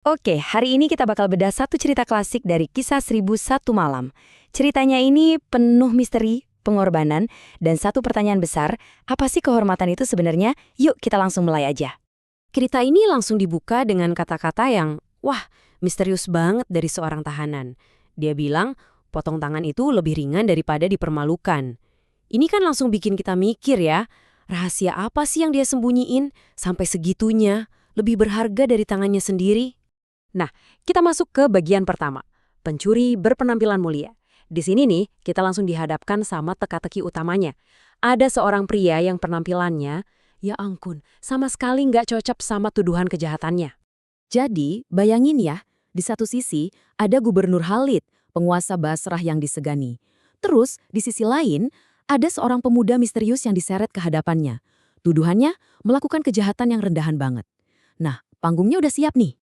Oke, hari ini kita bakal bedah satu cerita klasik dari Kisah 1001 Malam. Ceritanya ini penuh misteri, pengorbanan, dan satu pertanyaan besar, apa sih kehormatan itu sebenarnya? Yuk kita langsung mulai aja. Cerita ini langsung dibuka dengan kata-kata yang, wah, misterius banget dari seorang tahanan. Dia bilang, potong tangan itu lebih ringan daripada dipermalukan. Ini kan langsung bikin kita mikir ya, rahasia apa sih yang dia sembunyiin sampai segitunya, lebih berharga dari tangannya sendiri? Nah, kita masuk ke bagian pertama, pencuri berpenampilan mulia. Di sini nih, kita langsung dihadapkan sama teka-teki utamanya. Ada seorang pria yang penampilannya, ya ampun, sama sekali nggak cocok sama tuduhan kejahatannya. Jadi, bayangin ya, di satu sisi ada Gubernur Khalid, penguasa Basrah yang disegani. Terus, di sisi lain, ada seorang pemuda misterius yang diseret ke hadapannya. Tuduhannya melakukan kejahatan yang rendahan banget. Nah, panggungnya udah siap nih.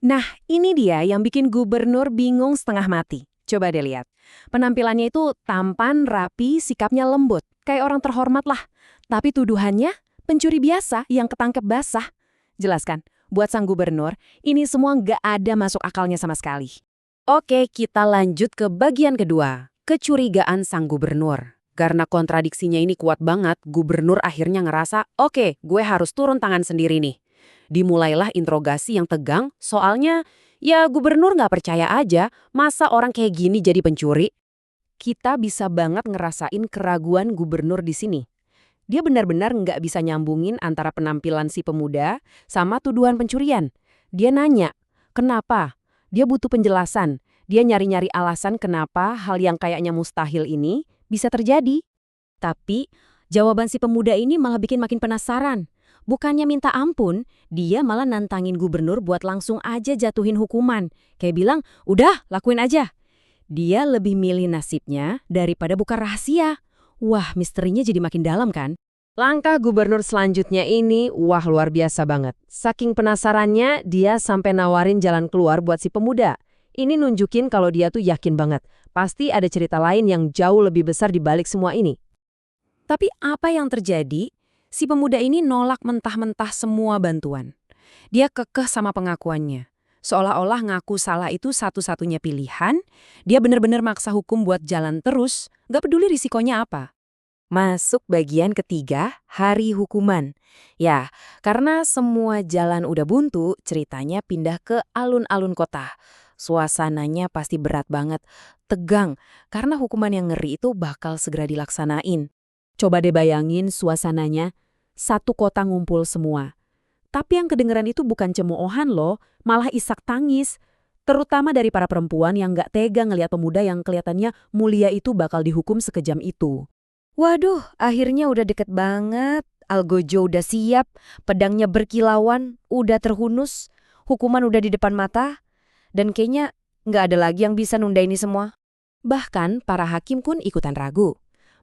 Nah, ini dia yang bikin gubernur bingung setengah mati. Coba deh lihat. Penampilannya itu tampan, rapi, sikapnya lembut. Kayak orang terhormat lah. Tapi tuduhannya pencuri biasa yang ketangkep basah. Jelaskan, buat sang gubernur, ini semua nggak ada masuk akalnya sama sekali. Oke, kita lanjut ke bagian kedua. Kecurigaan sang gubernur. Karena kontradiksinya ini kuat banget, gubernur akhirnya ngerasa, oke, gue harus turun tangan sendiri nih. Dimulailah interogasi yang tegang, soalnya ya gubernur nggak percaya aja, masa orang kayak gini jadi pencuri? Kita bisa banget ngerasain keraguan gubernur di sini. Dia benar-benar nggak bisa nyambungin antara penampilan si pemuda sama tuduhan pencurian. Dia nanya, kenapa? Dia butuh penjelasan. Dia nyari-nyari alasan kenapa hal yang kayaknya mustahil ini bisa terjadi. Tapi jawaban si pemuda ini malah bikin makin penasaran. Bukannya minta ampun, dia malah nantangin gubernur buat langsung aja jatuhin hukuman. Kayak bilang, udah lakuin aja. Dia lebih milih nasibnya daripada buka rahasia. Wah, misterinya jadi makin dalam kan? Langkah gubernur selanjutnya ini, wah luar biasa banget. Saking penasarannya, dia sampai nawarin jalan keluar buat si pemuda. Ini nunjukin kalau dia tuh yakin banget. Pasti ada cerita lain yang jauh lebih besar di balik semua ini. Tapi apa yang terjadi? Si pemuda ini nolak mentah-mentah semua bantuan. Dia kekeh sama pengakuannya. Seolah-olah ngaku salah itu satu-satunya pilihan, dia benar-benar maksa hukum buat jalan terus, nggak peduli risikonya apa. Masuk bagian ketiga, hari hukuman. Ya, karena semua jalan udah buntu, ceritanya pindah ke alun-alun kota. Suasananya pasti berat banget, tegang, karena hukuman yang ngeri itu bakal segera dilaksanain. Coba deh bayangin suasananya, satu kota ngumpul semua. Tapi yang kedengeran itu bukan cemoohan loh, malah isak tangis. Terutama dari para perempuan yang nggak tega ngelihat pemuda yang kelihatannya mulia itu bakal dihukum sekejam itu. Waduh, akhirnya udah deket banget. Algojo udah siap, pedangnya berkilauan, udah terhunus, hukuman udah di depan mata, dan kayaknya nggak ada lagi yang bisa nunda ini semua. Bahkan para hakim pun ikutan ragu.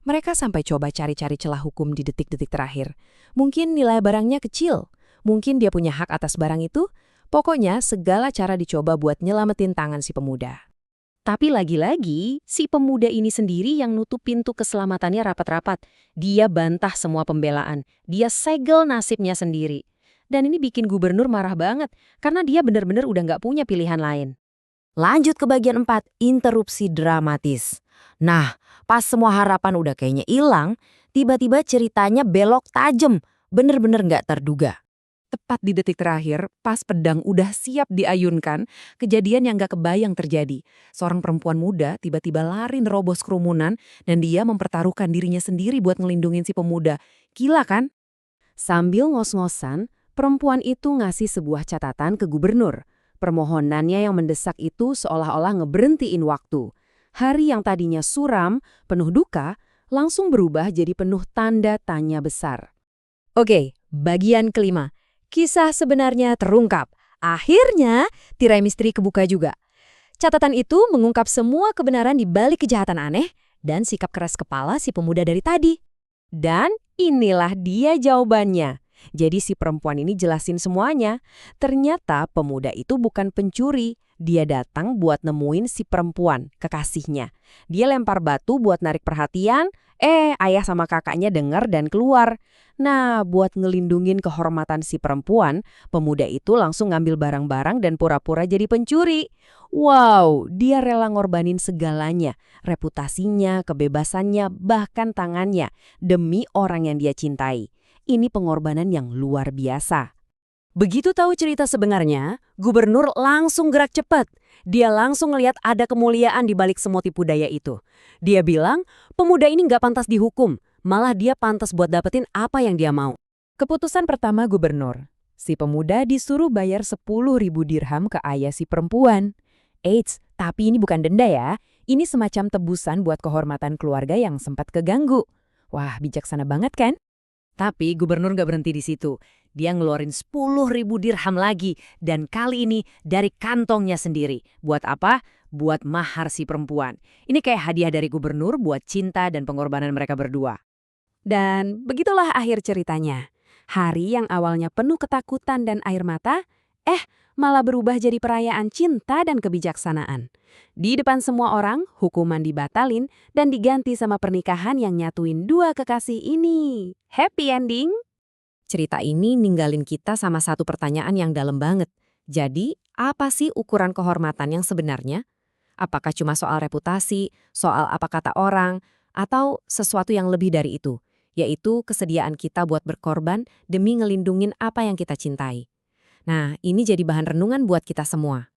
Mereka sampai coba cari-cari celah hukum di detik-detik terakhir. Mungkin nilai barangnya kecil, mungkin dia punya hak atas barang itu. Pokoknya segala cara dicoba buat nyelamatin tangan si pemuda. Tapi lagi-lagi, si pemuda ini sendiri yang nutup pintu keselamatannya rapat-rapat. Dia bantah semua pembelaan. Dia segel nasibnya sendiri. Dan ini bikin gubernur marah banget, karena dia benar-benar udah nggak punya pilihan lain. Lanjut ke bagian 4, interupsi dramatis. Nah, pas semua harapan udah kayaknya hilang, tiba-tiba ceritanya belok tajam, bener-bener nggak terduga. Tepat di detik terakhir, pas pedang udah siap diayunkan, kejadian yang nggak kebayang terjadi. Seorang perempuan muda tiba-tiba lari nerobos kerumunan dan dia mempertaruhkan dirinya sendiri buat ngelindungin si pemuda. Gila kan? Sambil ngos-ngosan, perempuan itu ngasih sebuah catatan ke gubernur. Permohonannya yang mendesak itu seolah-olah ngeberhentiin waktu. Hari yang tadinya suram, penuh duka, langsung berubah jadi penuh tanda tanya besar. Oke, bagian kelima. Kisah sebenarnya terungkap. Akhirnya, tirai misteri kebuka juga. Catatan itu mengungkap semua kebenaran di balik kejahatan aneh dan sikap keras kepala si pemuda dari tadi. Dan inilah dia jawabannya. Jadi si perempuan ini jelasin semuanya. Ternyata pemuda itu bukan pencuri. Dia datang buat nemuin si perempuan, kekasihnya. Dia lempar batu buat narik perhatian, ayah sama kakaknya denger dan keluar. Nah, buat ngelindungin kehormatan si perempuan, pemuda itu langsung ngambil barang-barang dan pura-pura jadi pencuri. Wow, dia rela ngorbanin segalanya, reputasinya, kebebasannya, bahkan tangannya, demi orang yang dia cintai. Ini pengorbanan yang luar biasa. Begitu tahu cerita sebenarnya, gubernur langsung gerak cepat. Dia langsung ngelihat ada kemuliaan di balik semua tipu daya itu. Dia bilang, pemuda ini nggak pantas dihukum, malah dia pantas buat dapetin apa yang dia mau. Keputusan pertama gubernur. Si pemuda disuruh bayar 10.000 dirham ke ayah si perempuan. Eits, tapi ini bukan denda ya. Ini semacam tebusan buat kehormatan keluarga yang sempat keganggu. Wah, bijaksana banget kan? Tapi gubernur nggak berhenti di situ. Dia ngeluarin 10.000 dirham lagi, dan kali ini dari kantongnya sendiri. Buat apa? Buat mahar si perempuan. Ini kayak hadiah dari gubernur buat cinta dan pengorbanan mereka berdua. Dan begitulah akhir ceritanya. Hari yang awalnya penuh ketakutan dan air mata, malah berubah jadi perayaan cinta dan kebijaksanaan. Di depan semua orang, hukuman dibatalin dan diganti sama pernikahan yang nyatuin dua kekasih ini. Happy ending! Cerita ini ninggalin kita sama satu pertanyaan yang dalam banget. Jadi, apa sih ukuran kehormatan yang sebenarnya? Apakah cuma soal reputasi, soal apa kata orang, atau sesuatu yang lebih dari itu? Yaitu kesediaan kita buat berkorban demi ngelindungin apa yang kita cintai. Nah, ini jadi bahan renungan buat kita semua.